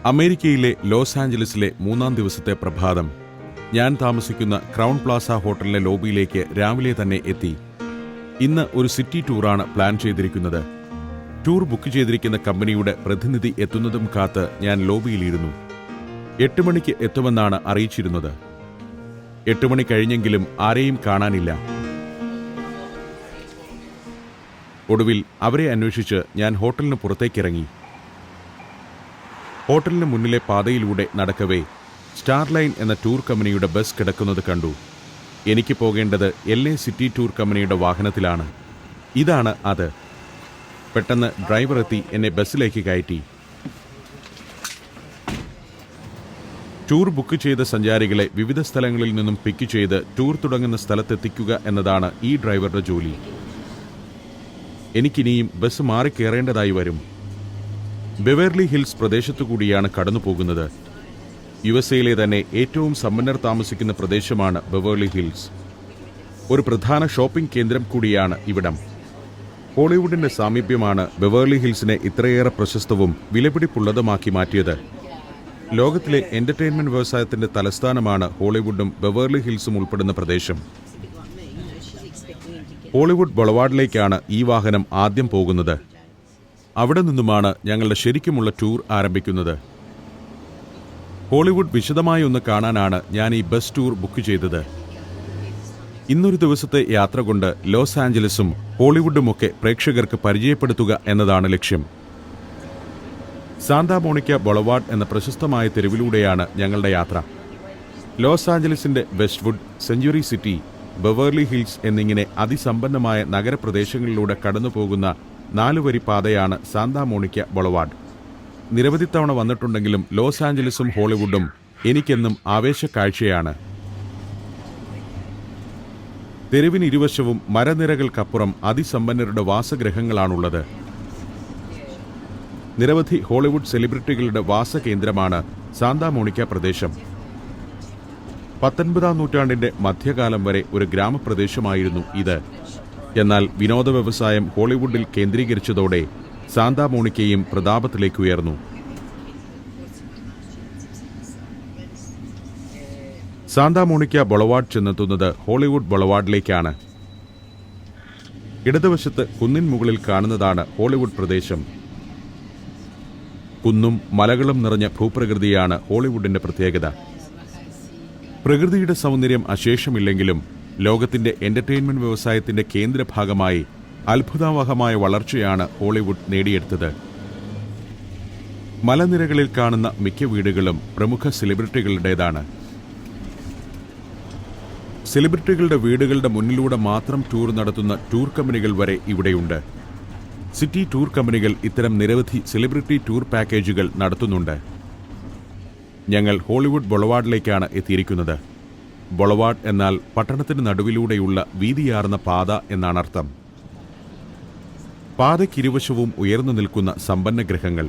അമേരിക്കയിലെ ലോസ് ആഞ്ചലസിലെ 3-ാം ദിവസത്തെ പ്രഭാതം. ഞാൻ താമസിക്കുന്ന ക്രൗൺ പ്ലാസ ഹോട്ടലിലെ ലോബിയിലേക്ക് രാവിലെ തന്നെ എത്തി. ഇന്ന് ഒരു സിറ്റി ടൂറാണ് പ്ലാൻ ചെയ്തിരിക്കുന്നത്. ടൂർ ബുക്ക് ചെയ്തിരിക്കുന്ന കമ്പനിയുടെ പ്രതിനിധി എത്തുന്നതും കാത്ത് ഞാൻ ലോബിയിലിരുന്നു. 8 മണിക്ക് എത്തുമെന്നാണ് അറിയിച്ചിരുന്നത്. 8 മണി കഴിഞ്ഞെങ്കിലും ആരെയും കാണാനില്ല. ഒടുവിൽ അവരെ അന്വേഷിച്ച് ഞാൻ ഹോട്ടലിന് പുറത്തേക്കിറങ്ങി. ഹോട്ടലിന് മുന്നിലെ പാതയിലൂടെ നടക്കവേ സ്റ്റാർലൈൻ എന്ന ടൂർ കമ്പനിയുടെ ബസ് കിടക്കുന്നത് കണ്ടു. എനിക്ക് പോകേണ്ടത് LA സിറ്റി ടൂർ കമ്പനിയുടെ വാഹനത്തിലാണ്. ഇതാണ് അത്. പെട്ടെന്ന് ഡ്രൈവർ എത്തി എന്നെ ബസ്സിലേക്ക് കയറ്റി. ടൂർ ബുക്ക് ചെയ്ത സഞ്ചാരികളെ വിവിധ സ്ഥലങ്ങളിൽ നിന്നും പിക്ക് ചെയ്ത് ടൂർ തുടങ്ങുന്ന സ്ഥലത്തെത്തിക്കുക എന്നതാണ് ഈ ഡ്രൈവറുടെ ജോലി. എനിക്കിനിയും ബസ് മാറിക്കേറേണ്ടതായി വരും. ബെവേർലി ഹിൽസ് പ്രദേശത്തുകൂടിയാണ് കടന്നുപോകുന്നത്. USA തന്നെ ഏറ്റവും സമ്പന്നർ താമസിക്കുന്ന പ്രദേശമാണ് ബെവേർലി ഹിൽസ്. ഒരു പ്രധാന ഷോപ്പിംഗ് കേന്ദ്രം കൂടിയാണ് ഇവിടം. ഹോളിവുഡിന്റെ സാമീപ്യമാണ് ബെവേർലി ഹിൽസിനെ ഇത്രയേറെ പ്രശസ്തവും വിലപിടിപ്പുള്ളതുമാക്കി മാറ്റിയത്. ലോകത്തിലെ എന്റർടൈൻമെന്റ് വ്യവസായത്തിന്റെ തലസ്ഥാനമാണ് ഹോളിവുഡും ബെവേർലി ഹിൽസും ഉൾപ്പെടുന്ന പ്രദേശം. ഹോളിവുഡ് ബൊളവാർഡിലേക്കാണ് ഈ വാഹനം ആദ്യം പോകുന്നത്. അവിടെ നിന്നുമാണ് ഞങ്ങളുടെ ശരിക്കുമുള്ള ടൂർ ആരംഭിക്കുന്നത്. ഹോളിവുഡ് വിശദമായി ഒന്ന് കാണാനാണ് ഞാൻ ഈ ബസ് ടൂർ ബുക്ക് ചെയ്തത്. ഇന്നൊരു ദിവസത്തെ യാത്ര കൊണ്ട് ലോസ് ആഞ്ചലസും ഹോളിവുഡുമൊക്കെ പ്രേക്ഷകർക്ക് പരിചയപ്പെടുത്തുക എന്നതാണ് ലക്ഷ്യം. സാന്താ മോണിക്ക ബൊളവാർഡ് എന്ന പ്രശസ്തമായ തെരുവിലൂടെയാണ് ഞങ്ങളുടെ യാത്ര. ലോസ് ആഞ്ചലസിന്റെ Westwood, century city, Beverly Hills എന്നിങ്ങനെ അതിസമ്പന്നമായ നഗരപ്രദേശങ്ങളിലൂടെ കടന്നുപോകുന്ന 4 വരി പാതയാണ് സാന്താ മോണിക്ക ബൊളവാർഡ്. നിരവധി തവണ വന്നിട്ടുണ്ടെങ്കിലും ലോസ് ആഞ്ചലസും ഹോളിവുഡും എനിക്കെന്നും ആവേശക്കാഴ്ചയാണ്. തെരുവിന് ഇരുവശവും മരനിരകൾക്കപ്പുറം അതിസമ്പന്നരുടെ വാസഗൃഹങ്ങളാണുള്ളത്. നിരവധി ഹോളിവുഡ് സെലിബ്രിറ്റികളുടെ വാസകേന്ദ്രമാണ് സാന്താ മോണിക്ക പ്രദേശം. 19-ാം നൂറ്റാണ്ടിന്റെ മധ്യകാലം വരെ ഒരു ഗ്രാമപ്രദേശമായിരുന്നു ഇത്. എന്നാൽ വിനോദ വ്യവസായം ഹോളിവുഡിൽ കേന്ദ്രീകരിച്ചതോടെ സാന്താ മോണിക്കയും പ്രതാപത്തിലേക്ക് ഉയർന്നു. സാന്താ മോണിക്ക ബൊളവാർഡ് ചെന്നെത്തുന്നത് ഹോളിവുഡ് ബൊളവാർഡിലേക്കാണ്. ഇടതുവശത്ത് കുന്നിൻ മുകളിൽ കാണുന്നതാണ് ഹോളിവുഡ് പ്രദേശം. കുന്നും മലകളും നിറഞ്ഞ ഭൂപ്രകൃതിയാണ് ഹോളിവുഡിന്റെ പ്രത്യേകത. പ്രകൃതിയുടെ സൗന്ദര്യം അശേഷമില്ലെങ്കിലും ലോകത്തിന്റെ എന്റർടൈൻമെന്റ് വ്യവസായത്തിന്റെ കേന്ദ്രഭാഗമായി അത്ഭുതാവഹമായ വളർച്ചയാണ് ഹോളിവുഡ് നേടിയെടുത്തത്. മലനിരകളിൽ കാണുന്ന മിക്ക വീടുകളും പ്രമുഖ സെലിബ്രിറ്റികളുടേതാണ്. സെലിബ്രിറ്റികളുടെ വീടുകളുടെ മുന്നിലൂടെ മാത്രം ടൂർ നടത്തുന്ന ടൂർ കമ്പനികൾ വരെ ഇവിടെയുണ്ട്. സിറ്റി ടൂർ കമ്പനികൾ ഇത്തരം നിരവധി സെലിബ്രിറ്റി ടൂർ പാക്കേജുകൾ നടത്തുന്നുണ്ട്. ഞങ്ങൾ ഹോളിവുഡ് ബൊളവാർഡിലേക്കാണ് എത്തിയിരിക്കുന്നത്. ബൊളവാർഡ് എന്നാൽ പട്ടണത്തിന് നടുവിലൂടെയുള്ള വീതിയാർന്ന പാത എന്നാണർത്ഥം. പാതയ്ക്കിരുവശവും ഉയർന്നു നിൽക്കുന്ന സമ്പന്ന ഗൃഹങ്ങൾ.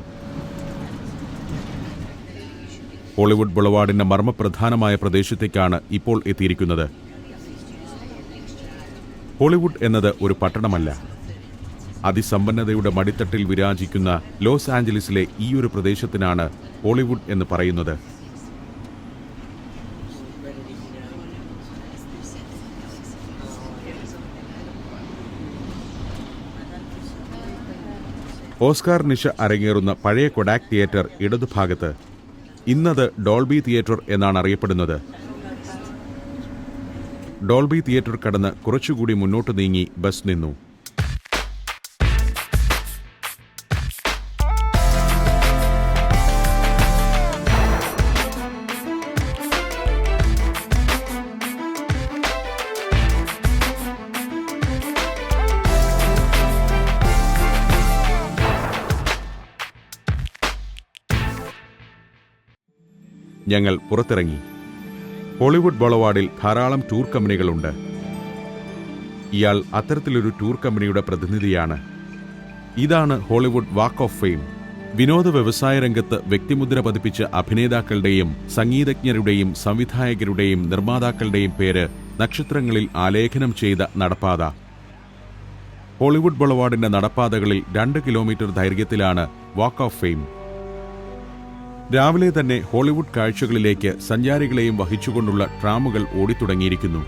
ഹോളിവുഡ് ബൊളവാർഡിന്റെ മർമ്മപ്രധാനമായ പ്രദേശത്തേക്കാണ് ഇപ്പോൾ എത്തിയിരിക്കുന്നത്. ഹോളിവുഡ് എന്നത് ഒരു പട്ടണമല്ല. അതിസമ്പന്നതയുടെ മടിത്തട്ടിൽ വിരാജിക്കുന്ന ലോസ് ആഞ്ചലസിലെ ഈയൊരു പ്രദേശത്തിനാണ് ഹോളിവുഡ് എന്ന് പറയുന്നത്. ഓസ്കാർ നിഷ അരങ്ങേറുന്ന പഴയ കൊഡാക് തിയേറ്റർ ഇടതുഭാഗത്ത്. ഇന്നത് ഡോൾബി തിയേറ്റർ എന്നാണ് അറിയപ്പെടുന്നത്. ഡോൾബി തിയേറ്റർ കടന്ന് കുറച്ചുകൂടി മുന്നോട്ട് നീങ്ങി ബസ് നിന്നു. ഞങ്ങൾ പുറത്തിറങ്ങി. ഹോളിവുഡ് ബൊളവാർഡിൽ ധാരാളം ടൂർ കമ്പനികളുണ്ട്. ഇയാൾ അത്തരത്തിലൊരു ടൂർ കമ്പനിയുടെ പ്രതിനിധിയാണ്. ഇതാണ് ഹോളിവുഡ് വാക്ക് ഓഫ് ഫെയിം. വിനോദ വ്യവസായ രംഗത്ത് വ്യക്തിമുദ്ര പതിപ്പിച്ച അഭിനേതാക്കളുടെയും സംഗീതജ്ഞരുടെയും സംവിധായകരുടെയും നിർമ്മാതാക്കളുടെയും പേര് നക്ഷത്രങ്ങളിൽ ആലേഖനം ചെയ്ത നടപ്പാത. ഹോളിവുഡ് ബൊളവാർഡിന്റെ നടപ്പാതകളിൽ 2 കിലോമീറ്റർ ദൈർഘ്യത്തിലാണ് വാക്ക് ഓഫ് ഫെയിം. രാവിലെ തന്നെ ഹോളിവുഡ് കാഴ്ചകളിലേക്ക് സഞ്ചാരികളെയും വഹിച്ചുകൊണ്ടുള്ള ട്രാമുകൾ ഓടിത്തുടങ്ങിയിരിക്കുന്നു.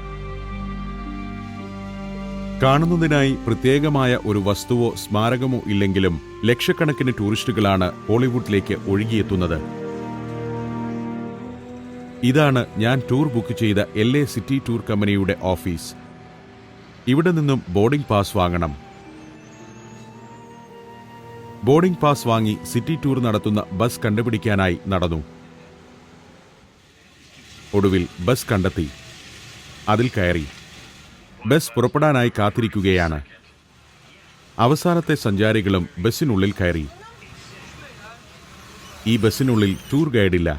കാണുന്നതിനായി പ്രത്യേകമായ ഒരു വസ്തുവോ സ്മാരകമോ ഇല്ലെങ്കിലും ലക്ഷക്കണക്കിന് ടൂറിസ്റ്റുകളാണ് ഹോളിവുഡിലേക്ക് ഒഴുകിയെത്തുന്നത്. ഇതാണ് ഞാൻ ടൂർ ബുക്ക് ചെയ്ത LA സിറ്റി ടൂർ കമ്പനിയുടെ ഓഫീസ്. ഇവിടെ നിന്നും ബോർഡിംഗ് പാസ് വാങ്ങണം. ബോർഡിംഗ് പാസ് വാങ്ങി സിറ്റി ടൂർ നടത്തുന്ന ബസ് കണ്ടുപിടിക്കാനായി നടന്നു. ഒടുവിൽ ബസ് കണ്ടെത്തി. അതിൽ കയറി. ബസ് പുറപ്പെടാനായി കാത്തിരിക്കുകയാണ്. അവസാനത്തെ സഞ്ചാരികളും ബസ്സിനുള്ളിൽ കയറി. ഈ ബസ്സിനുള്ളിൽ ടൂർ ഗൈഡില്ല.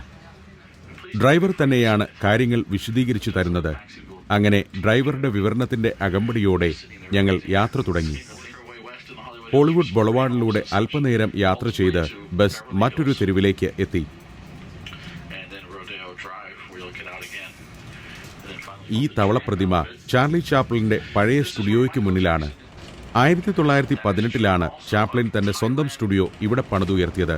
ഡ്രൈവർ തന്നെയാണ് കാര്യങ്ങൾ വിശദീകരിച്ചു തരുന്നത്. അങ്ങനെ ഡ്രൈവറുടെ വിവരണത്തിന്റെ അകമ്പടിയോടെ ഞങ്ങൾ യാത്ര തുടങ്ങി. ഹോളിവുഡ് ബൊളവാർഡിലൂടെ അല്പനേരം യാത്ര ചെയ്ത് ബസ് മറ്റൊരു തെരുവിലേക്ക് എത്തി. ഈ തവളപ്രതിമ ചാർലി ചാപ്ലിന്റെ പഴയ സ്റ്റുഡിയോയ്ക്ക് മുന്നിലാണ്. 1918 ചാപ്ലിൻ തന്റെ സ്വന്തം സ്റ്റുഡിയോ ഇവിടെ പണിതുയർത്തിയത്.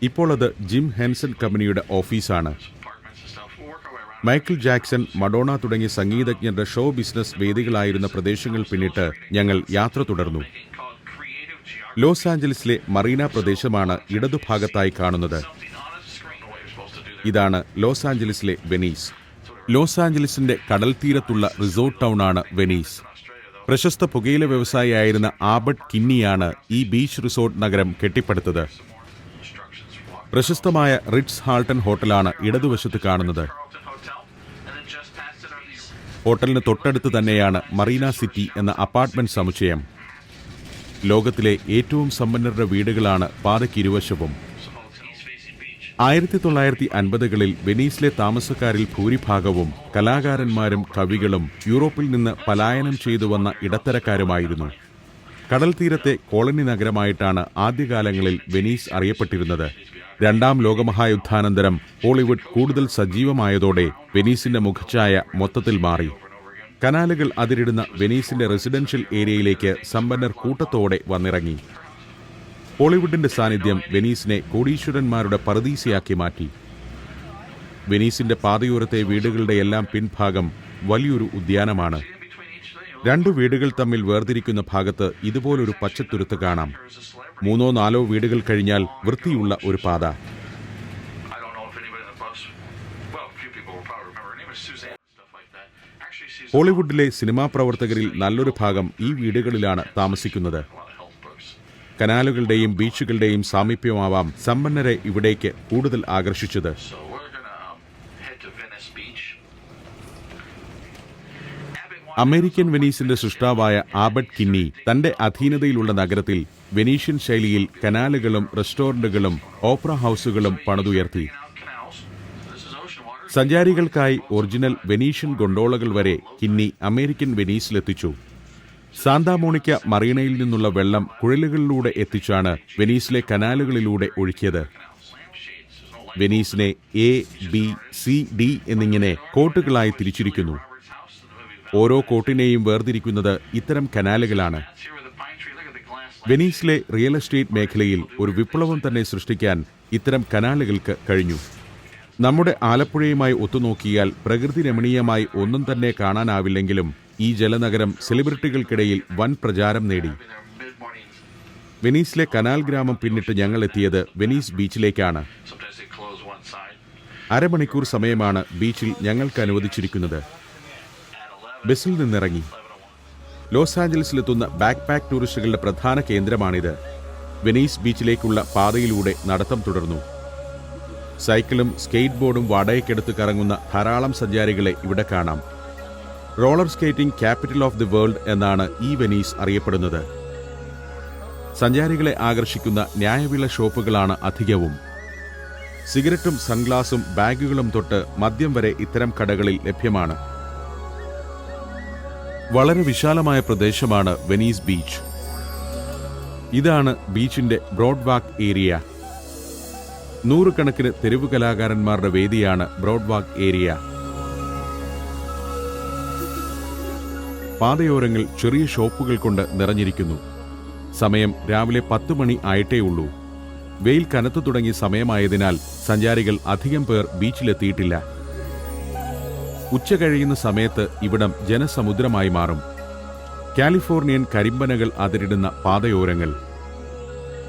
ഇപ്പോൾ അത് ജിം ഹെൻസൺ കമ്പനിയുടെ ഓഫീസാണ്. മൈക്കിൾ ജാക്സൺ, മഡോണ തുടങ്ങിയ സംഗീതജ്ഞരുടെ ഷോ ബിസിനസ് വേദികളായിരുന്ന പ്രദേശങ്ങൾ പിന്നിട്ട് ഞങ്ങൾ യാത്ര തുടർന്നു. ലോസ് ആഞ്ചലസിലെ മറീന പ്രദേശമാണ് ഇടതുഭാഗത്തായി കാണുന്നത്. ഇതാണ് ലോസ് ആഞ്ചലസിലെ വെനീസ്. ലോസ് ആഞ്ചലസിന്റെ കടൽ തീരത്തുള്ള റിസോർട്ട് ടൗണാണ് വെനീസ്. പ്രശസ്ത പുകയില വ്യവസായിയായിരുന്ന ആബർട്ട് കിന്നിയാണ് ഈ ബീച്ച് റിസോർട്ട് നഗരം കെട്ടിപ്പടുത്തത്. പ്രശസ്തമായ റിറ്റ്സ് ഹാൾട്ടൺ ഹോട്ടലാണ് ഇടതുവശത്ത് കാണുന്നത്. ഹോട്ടലിന് തൊട്ടടുത്ത് തന്നെയാണ് മറീന സിറ്റി എന്ന അപ്പാർട്ട്മെന്റ് സമുച്ചയം. ലോകത്തിലെ ഏറ്റവും സമ്പന്നരുടെ വീടുകളാണ് പാതയ്ക്കിരുവശവും. 1950കളിൽ വെനീസിലെ താമസക്കാരിൽ ഭൂരിഭാഗവും കലാകാരന്മാരും കവികളും യൂറോപ്പിൽ നിന്ന് പലായനം ചെയ്തു വന്ന ഇടത്തരക്കാരുമായിരുന്നു. കടൽ തീരത്തെ കോളനി നഗരമായിട്ടാണ് ആദ്യകാലങ്ങളിൽ വെനീസ് അറിയപ്പെട്ടിരുന്നത്. രണ്ടാം ലോകമഹായുദ്ധാനന്തരം ഹോളിവുഡ് കൂടുതൽ സജീവമായതോടെ വെനീസിന്റെ മുഖച്ഛായ മൊത്തത്തിൽ മാറി. കനാലുകൾ അതിരിടുന്ന വെനീസിന്റെ റെസിഡൻഷ്യൽ ഏരിയയിലേക്ക് സമ്പന്നർ കൂട്ടത്തോടെ വന്നിറങ്ങി. ഹോളിവുഡിന്റെ സാന്നിധ്യം വെനീസിനെ കോടീശ്വരന്മാരുടെ പറുദീസയാക്കി മാറ്റി. വെനീസിന്റെ പാതയോരത്തെ വീടുകളുടെയെല്ലാം പിൻഭാഗം വലിയൊരു ഉദ്യാനമാണ്. 2 വീടുകൾ തമ്മിൽ വേർതിരിക്കുന്ന ഭാഗത്ത് ഇതുപോലൊരു പച്ചത്തുരുത്ത് കാണാം. 3-4 വീടുകൾ കഴിഞ്ഞാൽ വൃത്തിയുള്ള ഒരു പാത. ഹോളിവുഡിലെ സിനിമാ പ്രവർത്തകരിൽ നല്ലൊരു ഭാഗം ഈ വീടുകളിലാണ് താമസിക്കുന്നത്. കനാലുകളുടെയും ബീച്ചുകളുടെയും സാമീപ്യമാവാം സമ്പന്നരെ ഇവിടേക്ക് കൂടുതൽ ആകർഷിച്ചത്. അമേരിക്കൻ വെനീസിന്റെ സൃഷ്ടാവായ ആബർട്ട് കിന്നി തന്റെ അധീനതയിലുള്ള നഗരത്തിൽ വെനീഷ്യൻ ശൈലിയിൽ കനാലുകളും റെസ്റ്റോറന്റുകളും ഓപ്പറ ഹൗസുകളും പണിതുയർത്തി. സഞ്ചാരികൾക്കായി ഒറിജിനൽ വെനീഷ്യൻ ഗൊണ്ടോളകൾ വരെ കിന്നി അമേരിക്കൻ വെനീസിലെത്തിച്ചു. സാന്താമോണിക്ക മറീനയിൽ നിന്നുള്ള വെള്ളം കുഴലുകളിലൂടെ എത്തിച്ചാണ് വെനീസിലെ കനാലുകളിലൂടെ ഒഴുക്കിയത്. വെനീസിനെ A, B, C, D എന്നിങ്ങനെ കോട്ടുകളായി തിരിച്ചിരിക്കുന്നു. ഓരോ കോട്ടിനെയും വേർതിരിക്കുന്നത് ഇത്തരം കനാലുകളാണ്. വെനീസിലെ റിയൽ എസ്റ്റേറ്റ് മേഖലയിൽ ഒരു വിപ്ലവം തന്നെ സൃഷ്ടിക്കാൻ ഇത്തരം കനാലുകൾക്ക് കഴിഞ്ഞു. നമ്മുടെ ആലപ്പുഴയുമായി ഒത്തുനോക്കിയാൽ പ്രകൃതി രമണീയമായി ഒന്നും തന്നെ കാണാനാവില്ലെങ്കിലും ഈ ജലനഗരം സെലിബ്രിറ്റികൾക്കിടയിൽ വൻ പ്രചാരം നേടി. വെനീസിലെ കനാൽ ഗ്രാമം പിന്നിട്ട് ഞങ്ങൾ എത്തിയത് വെനീസ് ബീച്ചിലേക്കാണ്. അരമണിക്കൂർ സമയമാണ് ബീച്ചിൽ ഞങ്ങൾക്ക് അനുവദിച്ചിരിക്കുന്നത്. ബസ്സിൽ നിന്നിറങ്ങി. ലോസ് ആഞ്ചലസിലെത്തുന്ന ബാക്ക് പാക്ക് ടൂറിസ്റ്റുകളുടെ പ്രധാന കേന്ദ്രമാണിത്. വെനീസ് ബീച്ചിലേക്കുള്ള പാതയിലൂടെ നടത്തം തുടർന്നു. സൈക്കിളും സ്കേറ്റ് ബോർഡും വാടകയ്ക്കെടുത്ത് കറങ്ങുന്ന ധാരാളം സഞ്ചാരികളെ ഇവിടെ കാണാം. Roller skating capital of the world എന്നാണ് ഈ വെനീസ് അറിയപ്പെടുന്നത്. സഞ്ചാരികളെ ആകർഷിക്കുന്ന ന്യായവില ഷോപ്പുകളാണ് അധികവും. സിഗരറ്റും സൺഗ്ലാസും ബാഗുകളും തൊട്ട് മദ്യം വരെ ഇത്തരം കടകളിൽ ലഭ്യമാണ്. വളരെ വിശാലമായ പ്രദേശമാണ് വെനീസ് ബീച്ച്. ഇതാണ് ബീച്ചിന്റെ ബ്രോഡ് വാക്ക് ഏരിയ. 100 കണക്കിന് തെരുവ് കലാകാരന്മാരുടെ വേദിയാണ് ബ്രോഡ് വാക്ക് ഏരിയ. പാതയോരങ്ങൾ ചെറിയ ഷോപ്പുകൾ കൊണ്ട് നിറഞ്ഞിരിക്കുന്നു. സമയം രാവിലെ 10 മണി ആയിട്ടേ ഉള്ളൂ. വെയിൽ കനത്തു തുടങ്ങിയ സമയമായതിനാൽ സഞ്ചാരികൾ അധികം പേർ ബീച്ചിലെത്തിയിട്ടില്ല. ഉച്ച കഴിയുന്ന സമയത്ത് ഇവിടം ജനസമുദ്രമായി മാറും. കാലിഫോർണിയൻ കരിമ്പനകൾ അതിരിടുന്ന പാതയോരങ്ങൾ.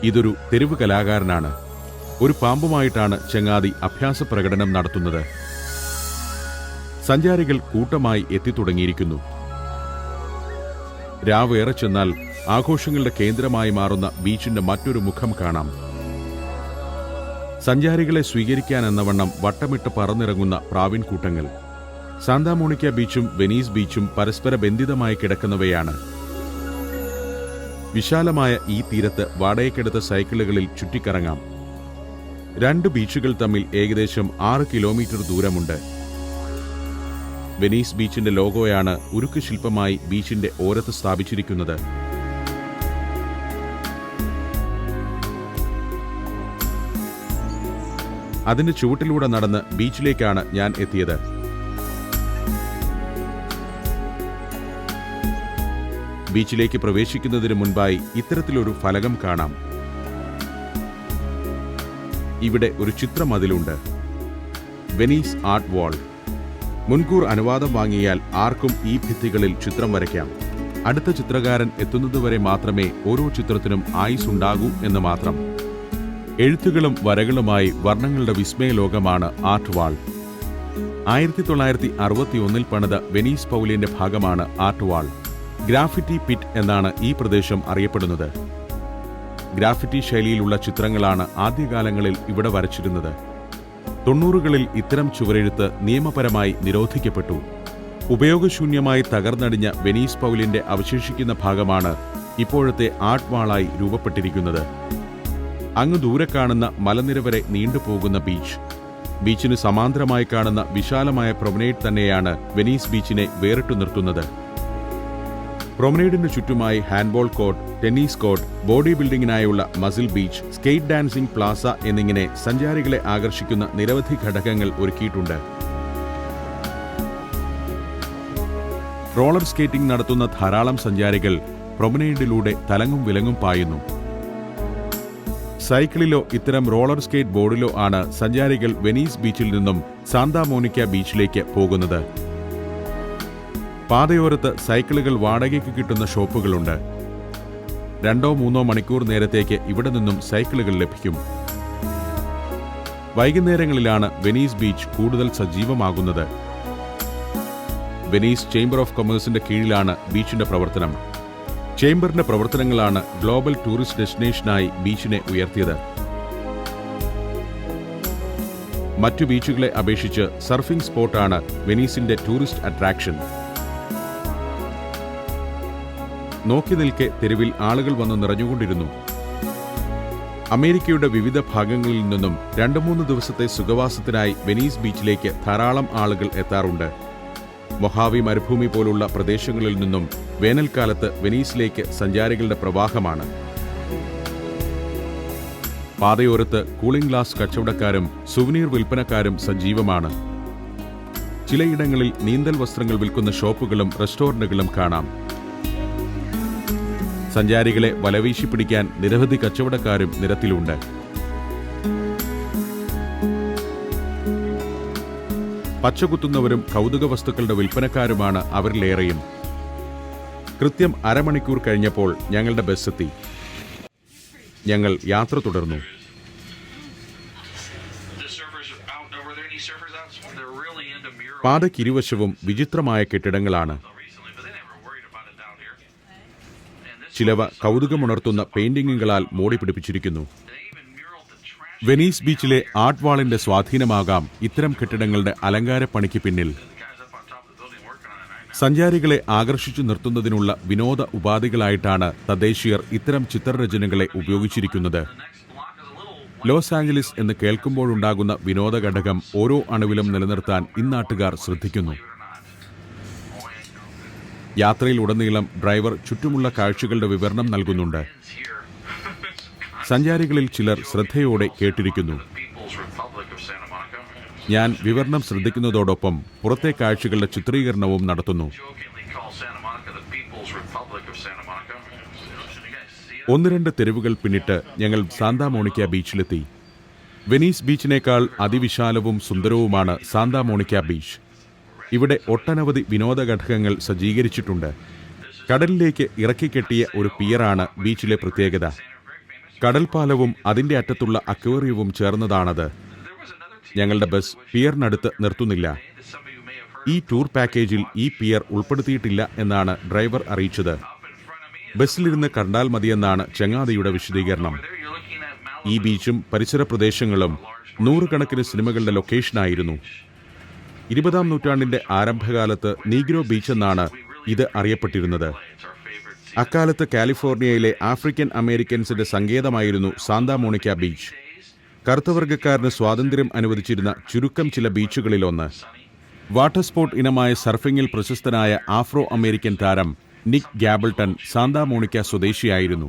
ഇതൊരു തെരുവ് കലാകാരനാണ്. ഒരു പാമ്പുമായിട്ടാണ് ചങ്ങാതി അഭ്യാസ പ്രകടനം നടത്തുന്നത്. സഞ്ചാരികൾ കൂട്ടമായി എത്തിത്തുടങ്ങിയിരിക്കുന്നു. രാവേറെ ചെന്നാൽ ആഘോഷങ്ങളുടെ കേന്ദ്രമായി മാറുന്ന ബീച്ചിന്റെ മറ്റൊരു മുഖം കാണാം. സഞ്ചാരികളെ സ്വീകരിക്കാനെന്നവണ്ണം വട്ടമിട്ട് പറന്നിറങ്ങുന്ന പ്രാവിൻകൂട്ടങ്ങൾ. സാന്താമോണിക്ക ബീച്ചും വെനീസ് ബീച്ചും പരസ്പര ബന്ധിതമായി കിടക്കുന്നവയാണ്. വിശാലമായ ഈ തീരത്ത് വാടകയ്ക്കെടുത്ത സൈക്കിളുകളിൽ ചുറ്റിക്കറങ്ങാം. 2 ബീച്ചുകൾ തമ്മിൽ ഏകദേശം 6 കിലോമീറ്റർ ദൂരമുണ്ട്. വെനീസ് ബീച്ചിന്റെ ലോഗോയാണ് ഉരുക്ക് ശില്പമായി ബീച്ചിന്റെ ഓരത്ത് സ്ഥാപിച്ചിരിക്കുന്നത്. അതിന്റെ ചുവട്ടിലൂടെ നടന്ന് ബീച്ചിലേക്കാണ് ഞാൻ എത്തിയത്. ബീച്ചിലേക്ക് പ്രവേശിക്കുന്നതിന് മുൻപായി ഇത്തരത്തിലൊരു ഫലകം കാണാം. ഇവിടെ ഒരു ചിത്രമതിലുണ്ട്. വെനീസ് ആർട്ട് വാൾ. മുൻകൂർ അനുവാദം വാങ്ങിയാൽ ആർക്കും ഈ ഭിത്തികളിൽ ചിത്രം വരയ്ക്കാം. അടുത്ത ചിത്രകാരൻ എത്തുന്നതുവരെ മാത്രമേ ഓരോ ചിത്രത്തിനും ആയുസ്സുണ്ടാകൂ എന്ന് മാത്രം. എഴുത്തുകളും വരകളുമായി വർണ്ണങ്ങളുടെ വിസ്മയലോകമാണ് ആർട്ട് വാൾ. 1961 പണിത വെനീസ് പൗലിയന്റെ ഭാഗമാണ് ആർട്ട് വാൾ. ഗ്രാഫിറ്റി പിറ്റ് എന്നാണ് ഈ പ്രദേശം അറിയപ്പെടുന്നത്. ഗ്രാഫിറ്റി ശൈലിയിലുള്ള ചിത്രങ്ങളാണ് ആദ്യകാലങ്ങളിൽ ഇവിടെ വരച്ചിരുന്നത്. 90കളിൽ ഇത്തരം ചുവരെഴുത്ത് നിയമപരമായി നിരോധിക്കപ്പെട്ടു. ഉപയോഗശൂന്യമായി തകർന്നടിഞ്ഞ വെനീസ് പൗലിന്റെ അവശേഷിക്കുന്ന ഭാഗമാണ് ഇപ്പോഴത്തെ ആർട്ട് വാളായി രൂപപ്പെട്ടിരിക്കുന്നത്. അങ്ങ് ദൂരെ കാണുന്ന മലനിര വരെ നീണ്ടുപോകുന്ന ബീച്ച്. ബീച്ചിന് സമാന്തരമായി കാണുന്ന വിശാലമായ പ്രൊമനേഡ് തന്നെയാണ് വെനീസ് ബീച്ചിനെ വേറിട്ടു നിർത്തുന്നത്. പ്രൊമനേഡിന് ചുറ്റുമായി handball court, tennis court, body ബിൽഡിംഗിനായുള്ള muscle beach, skate dancing plaza എന്നിങ്ങനെ സഞ്ചാരികളെ ആകർഷിക്കുന്ന നിരവധി ഘടകങ്ങൾ ഒരുക്കിയിട്ടുണ്ട്. റോളർ സ്കേറ്റിംഗ് നടത്തുന്ന ധാരാളം സഞ്ചാരികൾ പ്രൊമനേഡിലൂടെ തലങ്ങും വിലങ്ങും പായുന്നു. സൈക്കിളിലോ ഇത്തരം റോളർ സ്കേറ്റ് ബോർഡിലോ ആണ് സഞ്ചാരികൾ വെനീസ് ബീച്ചിൽ നിന്നും സാന്താമോണിക്ക ബീച്ചിലേക്ക് പോകുന്നത്. പാതയോരത്ത് സൈക്കിളുകൾ വാടകയ്ക്ക് കിട്ടുന്ന ഷോപ്പുകളുണ്ട്. 2-3 മണിക്കൂർ നേരത്തേക്ക് ഇവിടെ നിന്നും സൈക്കിളുകൾ ലഭിക്കും. വൈകുന്നേരങ്ങളിലാണ് വെനീസ് ബീച്ച് കൂടുതൽ സജീവമാകുന്നത്. വെനീസ് ചേംബർ ഓഫ് കൊമേഴ്സിന്റെ കീഴിലാണ് ബീച്ചിന്റെ പ്രവർത്തനം. ചേംബറിന്റെ പ്രവർത്തനങ്ങളാണ് ഗ്ലോബൽ ടൂറിസ്റ്റ് ഡെസ്റ്റിനേഷനായി ബീച്ചിനെ ഉയർത്തിയത്. മറ്റു ബീച്ചുകളെ അപേക്ഷിച്ച് സർഫിംഗ് സ്പോട്ടാണ് വെനീസിന്റെ ടൂറിസ്റ്റ് അട്രാക്ഷൻ. നോക്കി നിൽക്കെ തെരുവിൽ ആളുകൾ വന്ന് നിറഞ്ഞുകൊണ്ടിരുന്നു. അമേരിക്കയുടെ വിവിധ ഭാഗങ്ങളിൽ നിന്നും 2-3 ദിവസത്തെ സുഖവാസത്തിനായി വെനീസ് ബീച്ചിലേക്ക് ധാരാളം ആളുകൾ എത്താറുണ്ട്. മൊഹാവി മരുഭൂമി പോലുള്ള പ്രദേശങ്ങളിൽ നിന്നും വേനൽക്കാലത്ത് വെനീസിലേക്ക് സഞ്ചാരികളുടെ പ്രവാഹമാണ്. പാതയോരത്ത് കൂളിംഗ് ഗ്ലാസ് കച്ചവടക്കാരും സുവനീർ വിൽപ്പനക്കാരും സജീവമാണ്. ചിലയിടങ്ങളിൽ നീന്തൽ വസ്ത്രങ്ങൾ വിൽക്കുന്ന ഷോപ്പുകളും റെസ്റ്റോറന്റുകളും കാണാം. സഞ്ചാരികളെ വലവീശി പിടിക്കാൻ നിരവധി കച്ചവടക്കാരും നിരത്തിലുണ്ട്. പച്ചകുത്തുന്നവരും കൗതുക വസ്തുക്കളുടെ വിൽപ്പനക്കാരുമാണ് അവരിലേറെയും. കൃത്യം അരമണിക്കൂർ കഴിഞ്ഞപ്പോൾ ഞങ്ങളുടെ ബസ്സെത്തി. ഞങ്ങൾ യാത്ര തുടർന്നു. പാതയ്ക്കിരുവശവും വിചിത്രമായ കെട്ടിടങ്ങളാണ്. ചിലവ കൗതുകമുണർത്തുന്ന പെയിന്റിങ്ങുകളാൽ മോടി പിടിപ്പിച്ചിരിക്കുന്നു. വെനീസ് ബീച്ചിലെ ആർട്ട് വാളിന്റെ സ്വാധീനമാകാം ഇത്തരം കെട്ടിടങ്ങളുടെ അലങ്കാരപ്പണിക്ക് പിന്നിൽ. സഞ്ചാരികളെ ആകർഷിച്ചു നിർത്തുന്നതിനുള്ള വിനോദ ഉപാധികളായിട്ടാണ് തദ്ദേശീയർ ഇത്തരം ചിത്രരചനകളെ ഉപയോഗിച്ചിരിക്കുന്നത്. ലോസ് ആഞ്ചലസ് എന്ന് കേൾക്കുമ്പോഴുണ്ടാകുന്ന വിനോദ ഘടകം ഓരോ അണുവിലും നിലനിർത്താൻ ഇന്നാട്ടുകാർ ശ്രദ്ധിക്കുന്നു. യാത്രയിലുടനീളം ഡ്രൈവർ ചുറ്റുമുള്ള കാഴ്ചകളുടെ വിവരണം നൽകുന്നുണ്ട്. സഞ്ചാരികളിൽ ചിലർ ശ്രദ്ധയോടെ കേട്ടിരിക്കുന്നു. ഞാൻ വിവരണം ശ്രദ്ധിക്കുന്നതോടൊപ്പം പുറത്തെ കാഴ്ചകളുടെ ചിത്രീകരണവും നടത്തുന്നു. ഒന്ന് രണ്ട് തെരുവുകൾ പിന്നിട്ട് ഞങ്ങൾ സാന്താ മോണിക്ക ബീച്ചിലെത്തി. വെനീസ് ബീച്ചിനേക്കാൾ അതിവിശാലവും സുന്ദരവുമാണ് സാന്താ മോണിക്ക ബീച്ച്. ഇവിടെ ഒട്ടനവധി വിനോദ ഘടകങ്ങൾ സജ്ജീകരിച്ചിട്ടുണ്ട്. കടലിലേക്ക് ഇറക്കിക്കെട്ടിയ ഒരു പിയറാണ് ബീച്ചിലെ പ്രത്യേകത. കടൽപ്പാലവും അതിൻ്റെ അറ്റത്തുള്ള അക്വേറിയവും ചേർന്നതാണത്. ഞങ്ങളുടെ ബസ് പിയറിനടുത്ത് നിർത്തുന്നില്ല. ഈ ടൂർ പാക്കേജിൽ ഈ പിയർ ഉൾപ്പെടുത്തിയിട്ടില്ല എന്നാണ് ഡ്രൈവർ അറിയിച്ചത്. ബസ്സിലിരുന്ന് കണ്ടാൽ മതിയെന്നാണ് ചങ്ങാതിയുടെ വിശദീകരണം. ഈ ബീച്ചും പരിസര പ്രദേശങ്ങളും നൂറുകണക്കിന് സിനിമകളുടെ ലൊക്കേഷനായിരുന്നു. 20-ാം നൂറ്റാണ്ടിന്റെ ആരംഭകാലത്ത് നീഗ്രോ ബീച്ച് എന്നാണ് ഇത് അറിയപ്പെട്ടിരുന്നത്. അക്കാലത്ത് കാലിഫോർണിയയിലെ ആഫ്രിക്കൻ അമേരിക്കൻസിന്റെ സങ്കേതമായിരുന്നു സാന്താ മോണിക്ക ബീച്ച്. കറുത്തവർഗക്കാരന് സ്വാതന്ത്ര്യം അനുവദിച്ചിരുന്ന ചുരുക്കം ചില ബീച്ചുകളിലൊന്ന്. വാട്ടർ സ്പോർട്ട് ഇനമായ സർഫിംഗിൽ പ്രശസ്തനായ ആഫ്രോ അമേരിക്കൻ താരം നിക് ഗാബിൾട്ടൺ സാന്താ മോണിക്ക സ്വദേശിയായിരുന്നു.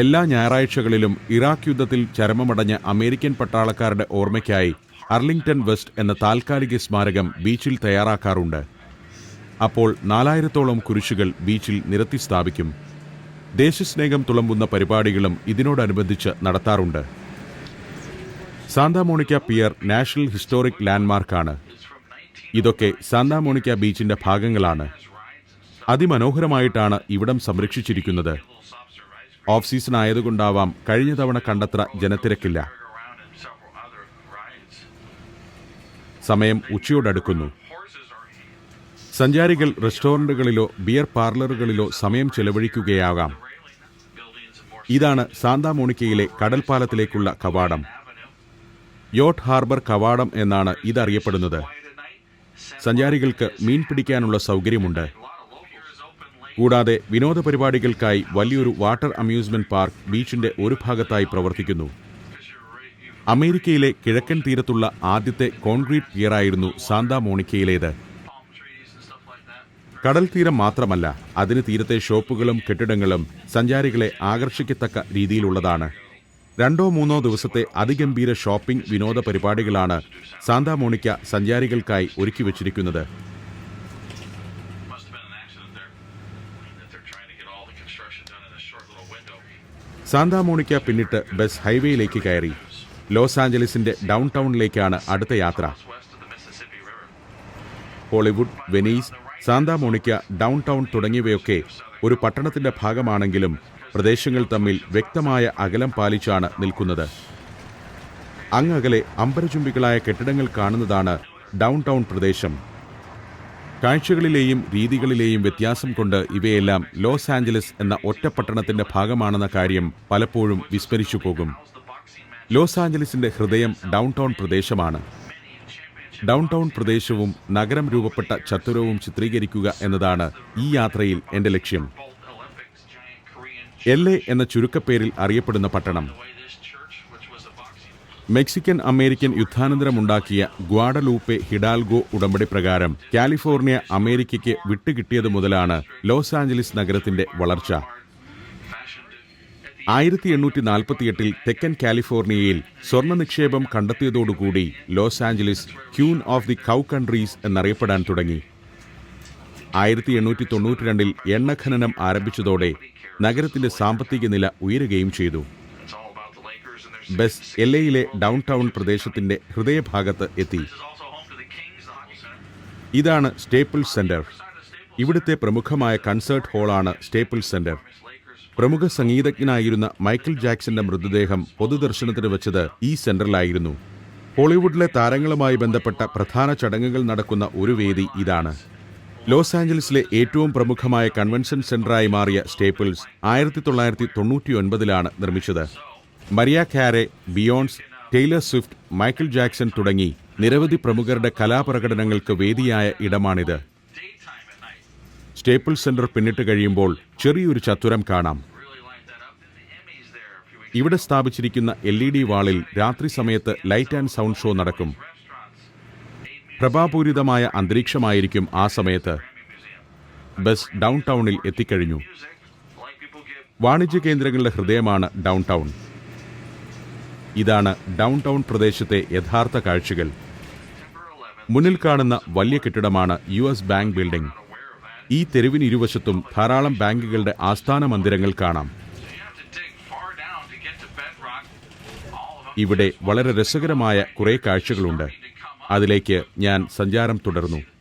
എല്ലാ ഞായറാഴ്ചകളിലും ഇറാഖ് യുദ്ധത്തിൽ ചരമമടഞ്ഞ അമേരിക്കൻ പട്ടാളക്കാരുടെ ഓർമ്മയ്ക്കായി അർലിംഗ്ടൺ വെസ്റ്റ് എന്ന താൽക്കാലിക സ്മാരകം ബീച്ചിൽ തയ്യാറാക്കാറുണ്ട്. അപ്പോൾ 4000-ഓളം കുരിശുകൾ ബീച്ചിൽ നിരത്തി സ്ഥാപിക്കും. ദേശസ്നേഹം തുളുമ്പുന്ന പരിപാടികളും ഇതിനോടനുബന്ധിച്ച് നടത്താറുണ്ട്. Santa Monica pier national historic ലാൻഡ്മാർക്കാണ്. ഇതൊക്കെ സാന്താ മോണിക്ക ബീച്ചിന്റെ ഭാഗങ്ങളാണ്. അതിമനോഹരമായിട്ടാണ് ഇവിടം സംരക്ഷിച്ചിരിക്കുന്നത്. ഓഫ് സീസൺ ആയതുകൊണ്ടാവാം കഴിഞ്ഞ തവണ കണ്ടത്ര ജനത്തിരക്കില്ല. സമയം ഉച്ചയോടടുക്കുന്നു. സഞ്ചാരികൾ റെസ്റ്റോറന്റുകളിലോ ബിയർ പാർലറുകളിലോ സമയം ചെലവഴിക്കുകയാകാം. ഇതാണ് സാന്താ മോണിക്കയിലെ കടൽപ്പാലത്തിലേക്കുള്ള കവാടം. യോട്ട് ഹാർബർ കവാടം എന്നാണ് ഇതറിയപ്പെടുന്നത്. സഞ്ചാരികൾക്ക് മീൻ പിടിക്കാനുള്ള സൗകര്യമുണ്ട്. കൂടാതെ വിനോദ പരിപാടികൾക്കായി വലിയൊരു വാട്ടർ അമ്യൂസ്മെന്റ് പാർക്ക് ബീച്ചിന്റെ ഒരു ഭാഗത്തായി പ്രവർത്തിക്കുന്നു. അമേരിക്കയിലെ കിഴക്കൻ തീരത്തുള്ള ആദ്യത്തെ കോൺക്രീറ്റ് പിയറായിരുന്നു സാന്താ മോണിക്കയിലേത്. കടൽ തീരം മാത്രമല്ല, അതിന് തീരത്തെ ഷോപ്പുകളും കെട്ടിടങ്ങളും സഞ്ചാരികളെ ആകർഷിക്കത്തക്ക രീതിയിലുള്ളതാണ്. 2-3 ദിവസത്തെ അതിഗംഭീര ഷോപ്പിംഗ് വിനോദ പരിപാടികളാണ് സാന്താ മോണിക്ക സഞ്ചാരികൾക്കായി ഒരുക്കിവച്ചിരിക്കുന്നത്. സാന്താ മോണിക്ക പിന്നിട്ട് ബസ് ഹൈവേയിലേക്ക് കയറി. ലോസ് ആഞ്ചലസിന്റെ ഡൗൺ ടൗണിലേക്കാണ് അടുത്ത യാത്ര. Hollywood, Venice, Santa Monica, down town തുടങ്ങിയവയൊക്കെ ഒരു പട്ടണത്തിന്റെ ഭാഗമാണെങ്കിലും പ്രദേശങ്ങൾ തമ്മിൽ വ്യക്തമായ അകലം പാലിച്ചാണ് നിൽക്കുന്നത്. അങ്ങകലെ അമ്പരചുംബികളായ കെട്ടിടങ്ങൾ കാണുന്നതാണ് ഡൗൺ ടൗൺ പ്രദേശം. കാഴ്ചകളിലെയും രീതികളിലെയും വ്യത്യാസം കൊണ്ട് ഇവയെല്ലാം ലോസ് ആഞ്ചലസ് എന്ന ഒറ്റപ്പട്ടണത്തിന്റെ ഭാഗമാണെന്ന കാര്യം പലപ്പോഴും വിസ്മരിച്ചു പോകും. ലോസ് ആഞ്ചലസിന്റെ ഹൃദയം ഡൗൺ ടൗൺ പ്രദേശമാണ്. ഡൗൺ ടൗൺ പ്രദേശവും നഗരം രൂപപ്പെട്ട ചത്തുരവും ചിത്രീകരിക്കുക എന്നതാണ് ഈ യാത്രയിൽ എന്റെ ലക്ഷ്യം. LA എന്ന ചുരുക്കപ്പേരിൽ അറിയപ്പെടുന്ന പട്ടണം. മെക്സിക്കൻ അമേരിക്കൻ യുദ്ധാനന്തരമുണ്ടാക്കിയ ഗ്വാഡലൂപ്പെ ഹിഡാൽഗോ ഉടമ്പടി പ്രകാരം കാലിഫോർണിയ അമേരിക്കയ്ക്ക് വിട്ടുകിട്ടിയതു മുതലാണ് ലോസ് ആഞ്ചലസ് നഗരത്തിന്റെ വളർച്ച. 1848-ൽ തെക്കൻ കാലിഫോർണിയയിൽ സ്വർണ്ണ നിക്ഷേപം കണ്ടെത്തിയതോടുകൂടി Los Angeles queen of the cow counties എന്നറിയപ്പെടാൻ തുടങ്ങി. 1892-ൽ എണ്ണഖനനം ആരംഭിച്ചതോടെ നഗരത്തിന്റെ സാമ്പത്തിക നില ഉയരുകയും ചെയ്തു. ബസ് LAയിലെ ഡൗൺ ടൗൺ പ്രദേശത്തിന്റെ ഹൃദയഭാഗത്ത് എത്തി. ഇതാണ് സ്റ്റേപ്പിൾസ് സെന്റർ. ഇവിടുത്തെ പ്രമുഖമായ കൺസേർട്ട് ഹാളാണ് സ്റ്റേപ്പിൾസ് സെന്റർ. പ്രമുഖ സംഗീതജ്ഞനായിരുന്ന മൈക്കിൾ ജാക്സന്റെ മൃതദേഹം പൊതുദർശനത്തിന് വെച്ചത് ഈ സെന്ററിലായിരുന്നു. ഹോളിവുഡിലെ താരങ്ങളുമായി ബന്ധപ്പെട്ട പ്രധാന ചടങ്ങുകൾ നടക്കുന്ന ഒരു വേദി ഇതാണ്. ലോസ് ആഞ്ചലസിലെ ഏറ്റവും പ്രമുഖമായ കൺവെൻഷൻ സെന്ററായി മാറിയ സ്റ്റേപ്പിൾസ് 1999-ലാണ് നിർമ്മിച്ചത്. Mariah Carey, Beyonce, Taylor Swift, Michael Jackson തുടങ്ങി നിരവധി പ്രമുഖരുടെ കലാപ്രകടനങ്ങൾക്ക് വേദിയായ ഇടമാണിത്. സ്റ്റേപ്പിൾസ് സെന്റർ പിന്നിട്ട് കഴിയുമ്പോൾ ചെറിയൊരു ചത്തുരം കാണാം. ഇവിടെ സ്ഥാപിച്ചിരിക്കുന്ന LED വാളിൽ രാത്രി സമയത്ത് ലൈറ്റ് ആൻഡ് സൗണ്ട് ഷോ നടക്കും. പ്രഭാപൂരിതമായ അന്തരീക്ഷമായിരിക്കും ആ സമയത്ത്. ബസ് ഡൗൺ ടൗണിൽ എത്തിക്കഴിഞ്ഞു. വാണിജ്യ കേന്ദ്രങ്ങളുടെ ഹൃദയമാണ് ഡൗൺ ടൗൺ. ഇതാണ് ഡൗൺ ടൗൺ പ്രദേശത്തെ യഥാർത്ഥ കാഴ്ചകൾ. മുന്നിൽ കാണുന്ന വലിയ കെട്ടിടമാണ് US ബാങ്ക് ബിൽഡിംഗ്. ഈ തെരുവിന് ഇരുവശത്തും ധാരാളം ബാങ്കുകളുടെ ആസ്ഥാന മന്ദിരങ്ങൾ കാണാം. ഇവിടെ വളരെ രസകരമായ കുറേ കാഴ്ചകളുണ്ട്. അതിലേക്ക് ഞാൻ സഞ്ചാരം തുടർന്നു.